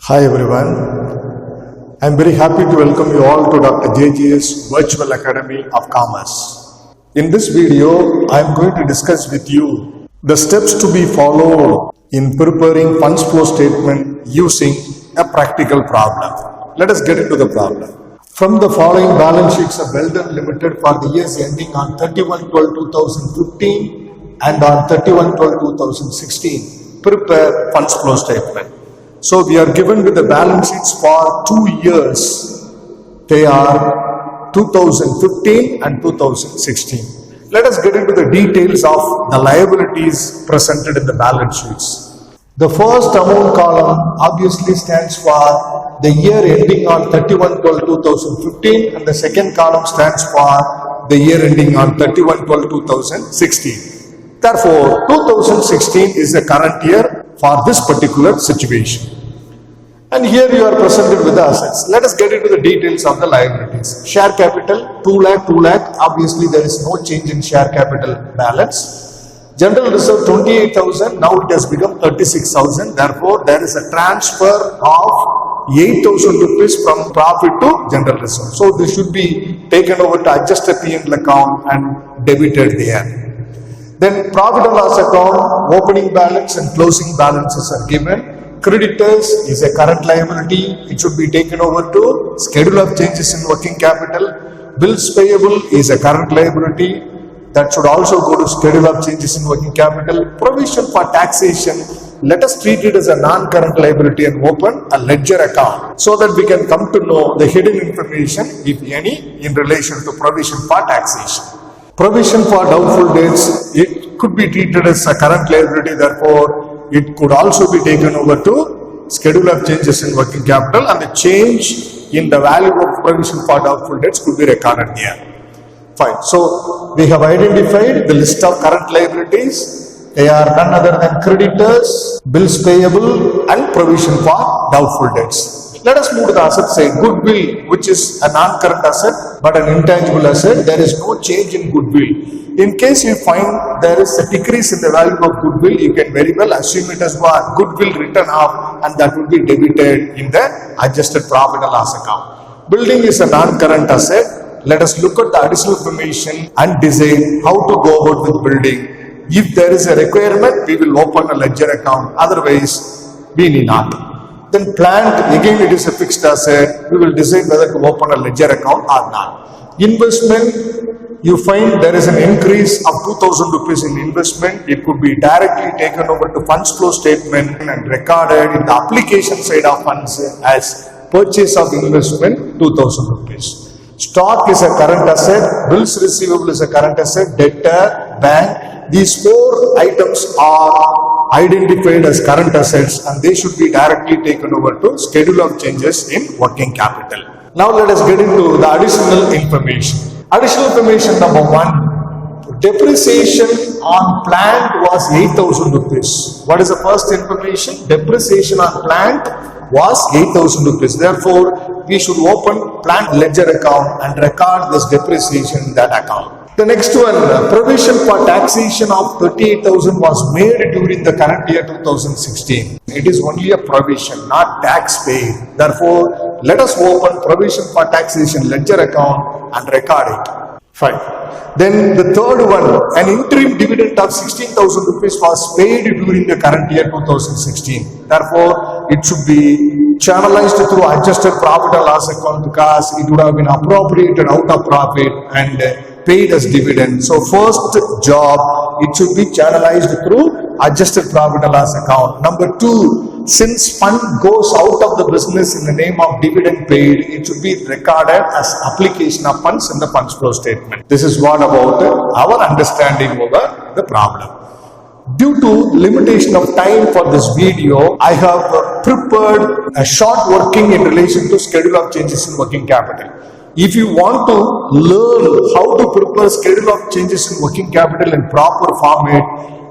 Hi everyone. I am very happy to welcome you all to Dr. JG's Virtual Academy of Commerce. In this video, I am going to discuss with you the steps to be followed in preparing funds flow statement using a practical problem. Let us get into the problem. From the following balance sheets of Weldon Limited for the years ending on 31/12/2015 and on 31/12/2016, prepare funds flow statement. So we are given with the balance sheets for 2 years. They are 2015 and 2016. Let us get into the details of the liabilities presented in the balance sheets. The first amount column obviously stands for the year ending on 31/12/2015 and the second column stands for the year ending on 31/12/2016. Therefore, 2016 is the current year for this particular situation. And here you are presented with the assets. Let us get into the details of the liabilities. Share capital 2 lakh. Obviously there is no change in share capital balance. General reserve 28,000. Now it has become 36,000. Therefore there is a transfer of 8,000 rupees from profit to general reserve. So this should be taken over to adjusted P&L account and debited there. Then profit and loss account, opening balance and closing balances are given. Creditors is a current liability. It should be taken over to schedule of changes in working capital. Bills payable is a current liability. That should also go to schedule of changes in working capital. Provision for taxation, let us treat it as a non-current liability and open a ledger account so that we can come to know the hidden information, if any, in relation to provision for taxation. Provision for doubtful debts, it could be treated as a current liability, therefore it could also be taken over to schedule of changes in working capital and the change in the value of provision for doubtful debts could be recorded here. Fine. So we have identified the list of current liabilities. They are none other than creditors, bills payable and provision for doubtful debts. Let us move to the asset side. Goodwill, which is a non-current asset but an intangible asset, there is no change in goodwill. In case you find there is a decrease in the value of goodwill, you can very well assume it as what goodwill written off and that will be debited in the adjusted profit and loss account. Building is a non-current asset. Let us look at the additional information and decide how to go about with building. If there is a requirement, we will open a ledger account. Otherwise, we need not. Then plant, again it is a fixed asset. We will decide whether to open a ledger account or not. Investment, you find there is an increase of 2,000 rupees in investment. It could be directly taken over to funds flow statement and recorded in the application side of funds as purchase of investment 2,000 rupees. Stock is a current asset. Bills receivable is a current asset. Debtor, bank. These 4 items are identified as current assets and they should be directly taken over to schedule of changes in working capital. Now let us get into the additional information. Additional information number 1, depreciation on plant was 8,000 rupees. What is the first information? Depreciation on plant was 8,000 rupees. Therefore, we should open plant ledger account and record this depreciation in that account. The next one, provision for taxation of 38,000 was made during the current year 2016. It is only a provision, not tax paid. Therefore, let us open provision for taxation ledger account and record it. Fine. Then the third one, an interim dividend of 16,000 rupees was paid during the current year 2016. Therefore, it should be channelized through adjusted profit and loss account because it would have been appropriated out of profit and paid as dividend. So first job, it should be channelized through adjusted profit and loss account. Number 2, since fund goes out of the business in the name of dividend paid, it should be recorded as application of funds in the funds flow statement. This is what about our understanding over the problem. Due to limitation of time for this video, I have prepared a short working in relation to schedule of changes in working capital. If you want to learn how to prepare schedule of changes in working capital in proper format,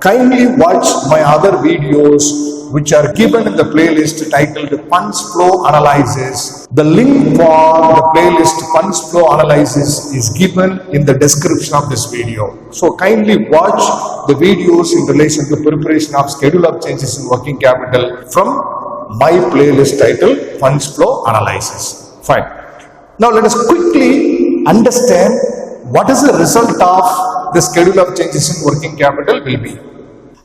kindly watch my other videos which are given in the playlist titled Funds Flow Analysis. The link for the playlist Funds Flow Analysis is given in the description of this video. So kindly watch the videos in relation to preparation of schedule of changes in working capital from my playlist titled Funds Flow Analysis. Fine. Now let us quickly understand what is the result of the schedule of changes in working capital will be.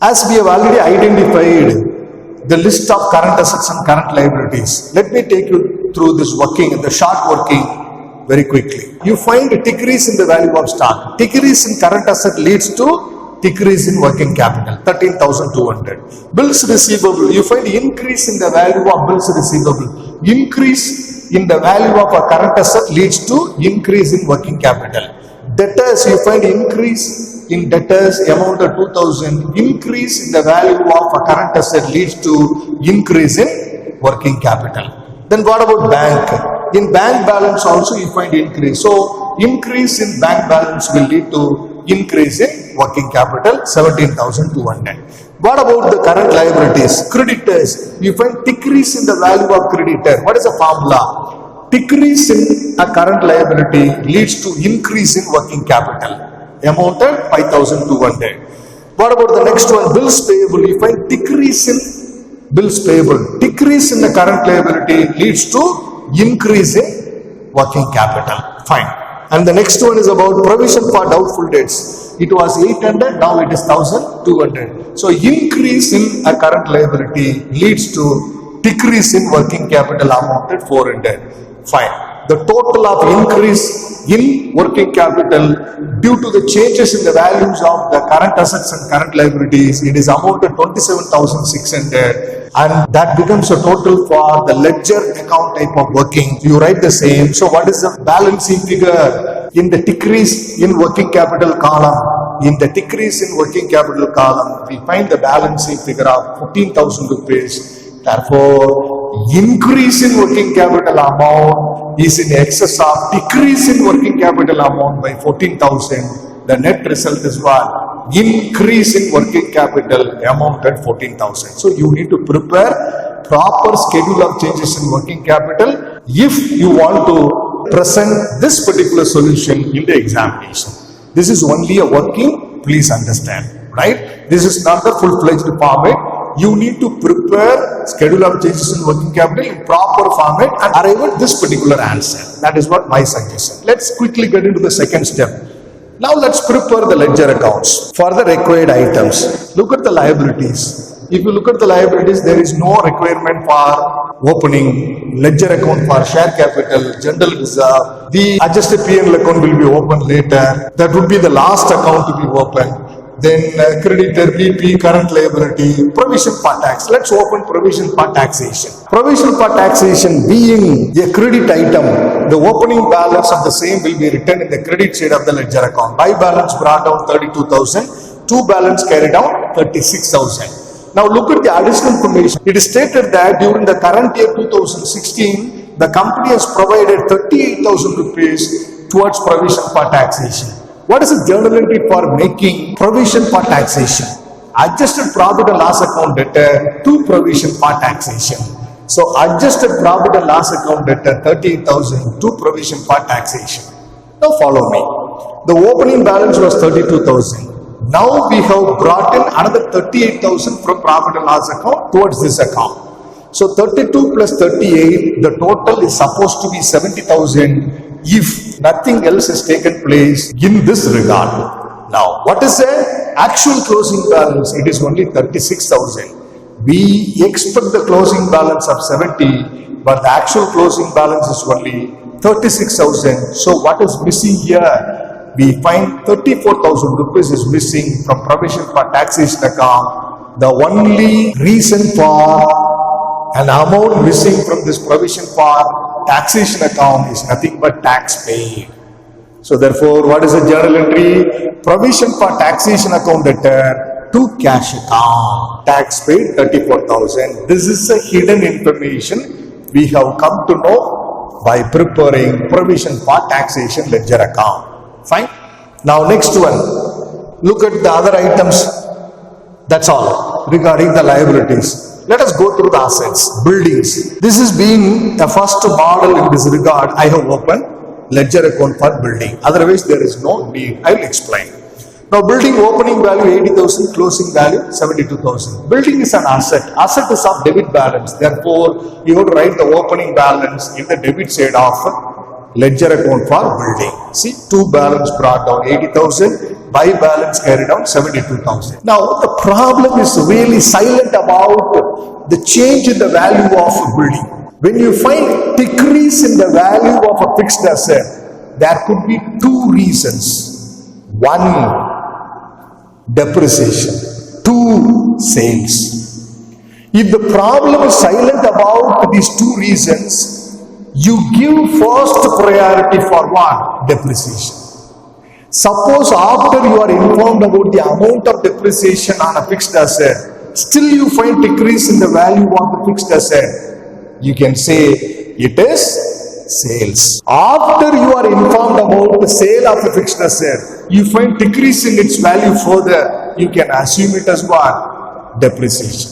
As we have already identified the list of current assets and current liabilities, let me take you through this working, the short working very quickly. You find a decrease in the value of stock. Decrease in current asset leads to decrease in working capital, 13,200. Bills receivable, you find increase in the value of bills receivable. Increase in the value of a current asset leads to increase in working capital. Debtors, you find increase in debtors amount of 2,000. Increase in the value of a current asset leads to increase in working capital. Then what about bank? In bank balance also you find increase. So increase in bank balance will lead to increase in working capital, 17,200. What about the current liabilities? Creditors, you find decrease in the value of creditor. What is the formula? Decrease in a current liability leads to increase in working capital, amounted 5,200. What about the next one? Bills payable, you find decrease in bills payable. Decrease in the current liability leads to increase in working capital. Fine. And the next one is about provision for doubtful debts. It was 800, now it is 1,200. So increase in a current liability leads to decrease in working capital amounted 400. Fine. The total of increase in working capital due to the changes in the values of the current assets and current liabilities, it is amounted 27,600, and that becomes a total for the ledger account type of working. You write the same. So what is the balancing figure? In the decrease in working capital column, in the decrease in working capital column, we find the balancing figure of 15,000 rupees. Therefore, increase in working capital amount is in excess of decrease in working capital amount by 14,000. The net result is what? Increase in working capital amount at 14,000. So you need to prepare proper schedule of changes in working capital if you want to present this particular solution in the examination. This is only a working, please understand, right? This is not the full-fledged format. You need to prepare schedule of changes in working capital in proper format and arrive at this particular answer. That is what my suggestion. Let's quickly get into the second step. Now let's prepare the ledger accounts for the required items. Look at the liabilities. If you look at the liabilities, there is no requirement for opening ledger account for share capital, general reserve. The adjusted P&L account will be opened later. That would be the last account to be opened. Then creditor, BP, current liability, provision for tax. Let's open provision for taxation. Provision for taxation being a credit item, the opening balance of the same will be written in the credit side of the ledger account. Buy balance brought down 32,000, to balance carried down 36,000. Now look at the additional information. It is stated that during the current year 2016, the company has provided 38,000 rupees towards provision for taxation. What is the journal entry for making provision for taxation? Adjusted profit and loss account debtor to provision for taxation. So adjusted profit and loss account debtor 38,000 to provision for taxation. Now follow me. The opening balance was 32,000. Now we have brought in another 38,000 from profit and loss account towards this account. So 32 plus 38, the total is supposed to be 70,000 if nothing else has taken place in this regard. Now, what is the actual closing balance? It is only 36,000. We expect the closing balance of 70, but the actual closing balance is only 36,000. So, what is missing here? We find 34,000 rupees is missing from provision for taxation account. The only reason for an amount missing from this provision for taxation account is nothing but tax paid. So therefore, what is the journal entry? Provision for taxation account debtor to cash account. Tax paid 34,000. This is a hidden information we have come to know by preparing provision for taxation ledger account. Fine. Now next one. Look at the other items. That's all regarding the liabilities. Let us go through the assets. Buildings. This is being a first model in this regard. I have opened ledger account for building. Otherwise, there is no need. I will explain. Now building opening value 80,000, closing value 72,000. Building is an asset. Asset is of debit balance. Therefore, you have to write the opening balance in the debit side of ledger account for building. See, to balance brought down 80,000, by balance carried down 72,000. Now the problem is really silent about the change in the value of a building. When you find decrease in the value of a fixed asset, there could be two reasons. One, depreciation. Two, sales. If the problem is silent about these two reasons, you give first priority for what? Depreciation. Suppose after you are informed about the amount of depreciation on a fixed asset, still you find decrease in the value of the fixed asset, you can say it is sales. After you are informed about the sale of a fixed asset, you find decrease in its value further, you can assume it as what? Depreciation.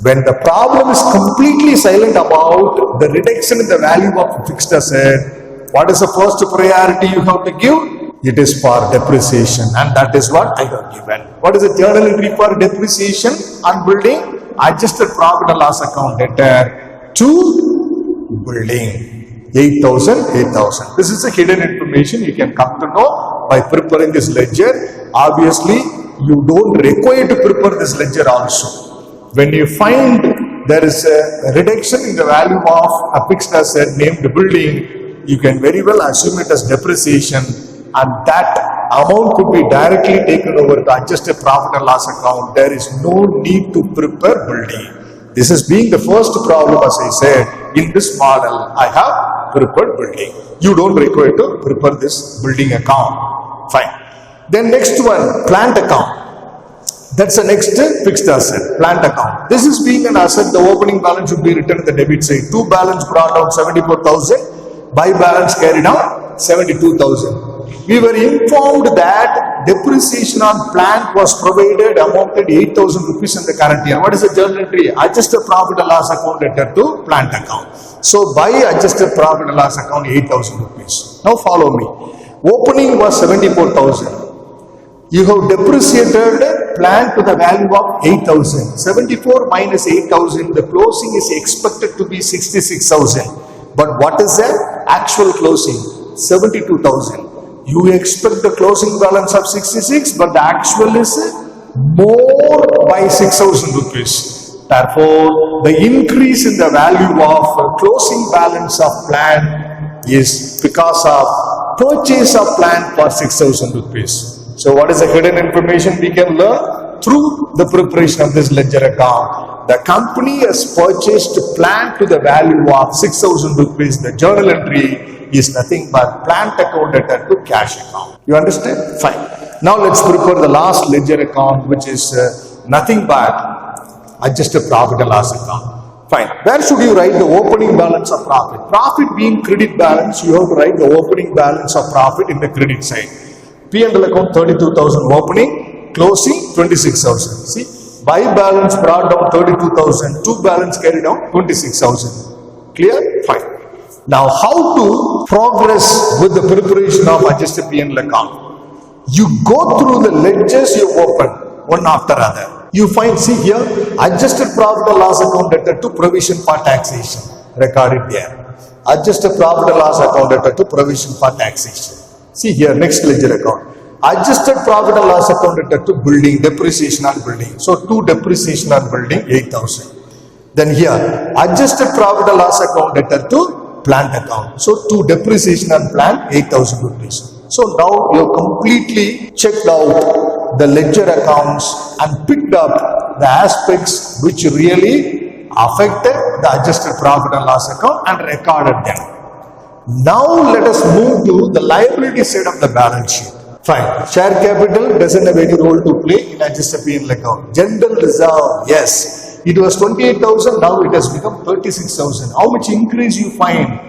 When the problem is completely silent about the reduction in the value of a fixed asset, what is the first priority you have to give? It is for depreciation, and that is what I have given. What is the journal entry for depreciation on building? Adjusted profit and loss account debtor to building 8,000, 8,000. This is a hidden information you can come to know by preparing this ledger. Obviously, you don't require to prepare this ledger also. When you find there is a reduction in the value of a fixed asset named building, you can very well assume it as depreciation, and that amount could be directly taken over to adjusted profit and loss account. There is no need to prepare building. This is being the first problem, as I said. In this model, I have prepared building. You don't require to prepare this building account. Fine. Then next one, plant account. That's the next fixed asset, plant account. This is being an asset, the opening balance should be written in the debit side. To balance brought down 74,000, by balance carried down 72,000. We were informed that depreciation on plant was provided amounted 8,000 rupees in the current year. What is the journal entry? Adjusted profit and loss account debtor to plant account. So by adjusted profit and loss account 8,000 rupees. Now follow me. Opening was 74,000. You have depreciated plant to the value of 8,000. 74 minus 8,000, the closing is expected to be 66,000. But what is the actual closing? 72,000. You expect the closing balance of 66, but the actual is more by 6,000 rupees. Therefore, the increase in the value of closing balance of plant is because of purchase of plant for 6,000 rupees. So what is the hidden information we can learn? Through the preparation of this ledger account, the company has purchased plant to the value of 6,000 rupees. The journal entry is nothing but plant account debtor to cash account. You understand? Fine. Now let's prepare the last ledger account, which is nothing but adjusted profit and loss account. Fine. Where should you write the opening balance of profit? Profit being credit balance, you have to write the opening balance of profit in the credit side. P&L account 32,000 opening, closing 26,000. See, by balance brought down 32,000, to balance carried down 26,000. Clear? Fine. Now, how to progress with the preparation of adjusted P&L account? You go through the ledgers you open, one after other. You find, see here, adjusted profit and loss account debtor to provision for taxation. Record it there. Adjusted profit and loss account debtor to provision for taxation. See here, next ledger account. Adjusted profit and loss account debtor to building, depreciation on building. So, to depreciation on building, 8,000. Then here, adjusted profit and loss account debtor to plant account. So, to depreciation on plant, 8,000 rupees. So, now you have completely checked out the ledger accounts and picked up the aspects which really affected the adjusted profit and loss account and recorded them. Now let us move to the liability side of the balance sheet. Fine. Share capital doesn't have any role to play in adjusted P&L account. General reserve, yes. It was 28,000, now it has become 36,000. How much increase you find?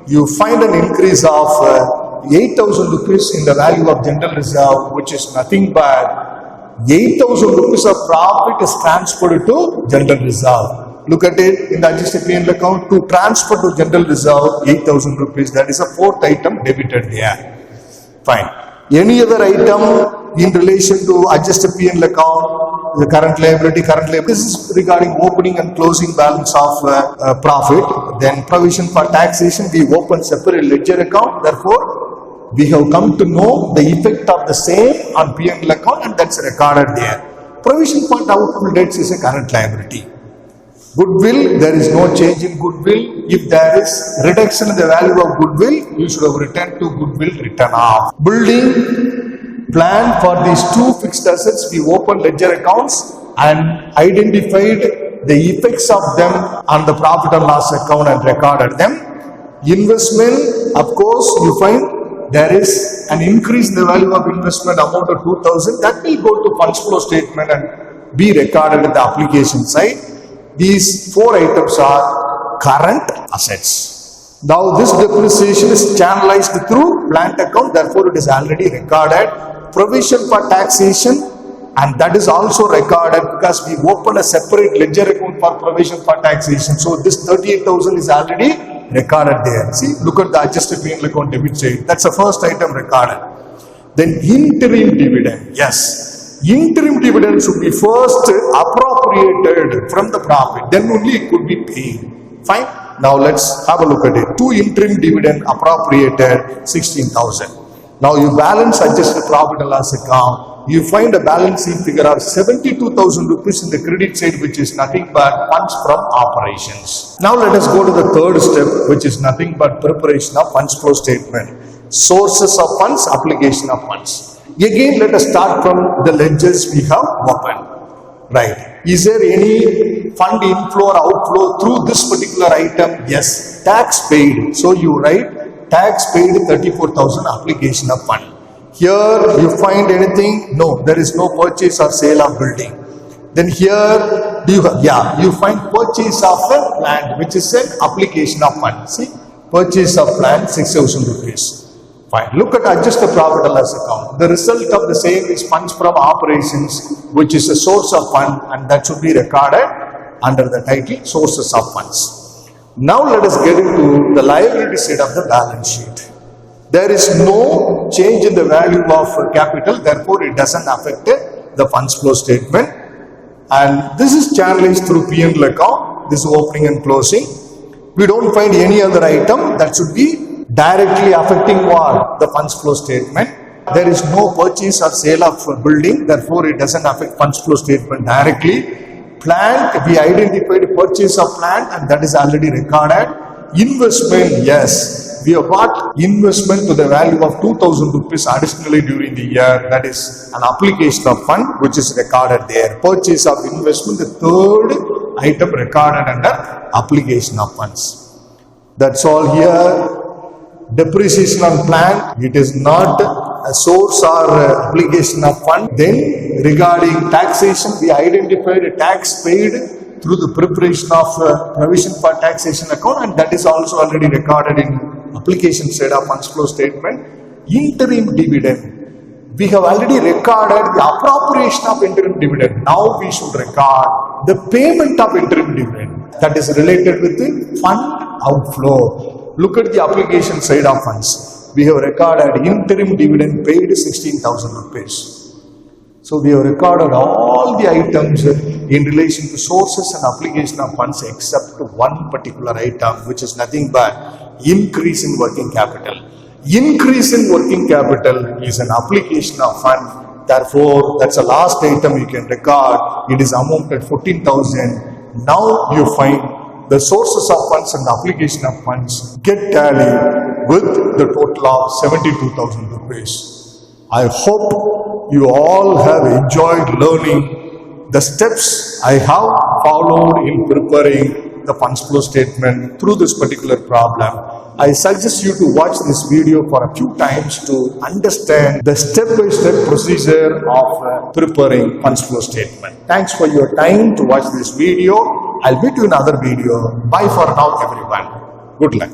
You find an increase of 8,000 rupees in the value of general reserve, which is nothing but 8,000 rupees of profit is transferred to general reserve. Look at it in the adjusted P&L account. To transfer to general reserve 8,000 rupees, that is a fourth item debited there. Fine. Any other item in relation to adjusted P&L account, the current liability. This is regarding opening and closing balance of profit. Then provision for taxation, we open separate ledger account. Therefore, we have come to know the effect of the same on P&L account, and that's recorded there. Provision for doubtful debts is a current liability. Goodwill, there is no change in goodwill. If there is reduction in the value of goodwill, you should have returned to goodwill written off. Building plan for these two fixed assets, we opened ledger accounts and identified the effects of them on the profit and loss account and recorded them. Investment, of course, you find there is an increase in the value of investment amount of 2,000. That will go to funds flow statement and be recorded at the application side. These four items are current assets. Now this depreciation is channelized through plant account, therefore it is already recorded. Provision for taxation, and that is also recorded because we open a separate ledger account for provision for taxation. So this 38,000 is already recorded there. See, look at the adjusted P&L account debit side. That's the first item recorded. Then interim dividend. Yes. Interim dividend should be first appropriated from the profit, then only it could be paid. Fine. Now let's have a look at it. Two interim dividend appropriated 16,000. Now you balance adjusted profit and loss account. You find a balance sheet figure of 72,000 rupees in the credit side, which is nothing but funds from operations. Now let us go to the third step, which is nothing but preparation of funds flow statement. Sources of funds, application of funds. Again, let us start from the ledgers we have opened. Right. Is there any fund inflow or outflow through this particular item? Yes. Tax paid. So you write tax paid 34,000 application of fund. Here you find anything? No. There is no purchase or sale of building. Then here you find purchase of a plant, which is an application of fund. See, purchase of plant 6,000 rupees. Fine. Look at adjusted profit and loss account. The result of the same is funds from operations, which is a source of fund, and that should be recorded under the title sources of funds. Now let us get into the liability side of the balance sheet. There is no change in the value of capital, therefore it doesn't affect the funds flow statement. And this is channelized through P&L account. This is opening and closing. We don't find any other item that should be directly affecting what? The funds flow statement. There is no purchase or sale of building, therefore it doesn't affect funds flow statement directly. Plant, we identified purchase of plant, and that is already recorded. Investment, yes, we have got investment to the value of 2,000 rupees additionally during the year. That is an application of fund which is recorded there. Purchase of investment, the third item recorded under application of funds. That's all here. Depreciation on plant, it is not a source or application of fund. Then regarding taxation, we identified a tax paid through the preparation of provision for taxation account, and that is also already recorded in application side of funds flow statement. Interim dividend, we have already recorded the appropriation of interim dividend. Now we should record the payment of interim dividend, that is related with the fund outflow. Look at the application side of funds. We have recorded interim dividend paid 16,000 rupees. So we have recorded all the items in relation to sources and application of funds except one particular item, which is nothing but increase in working capital. Increase in working capital is an application of fund. Therefore, that's the last item you can record. It is amounted 14,000. Now you find the sources of funds and the application of funds get tallied with the total of 72,000 rupees. I hope you all have enjoyed learning the steps I have followed in preparing the funds flow statement through this particular problem. I suggest you to watch this video for a few times to understand the step-by-step procedure of preparing funds flow statement. Thanks for your time to watch this video. I'll meet you in another video. Bye for now, everyone. Good luck.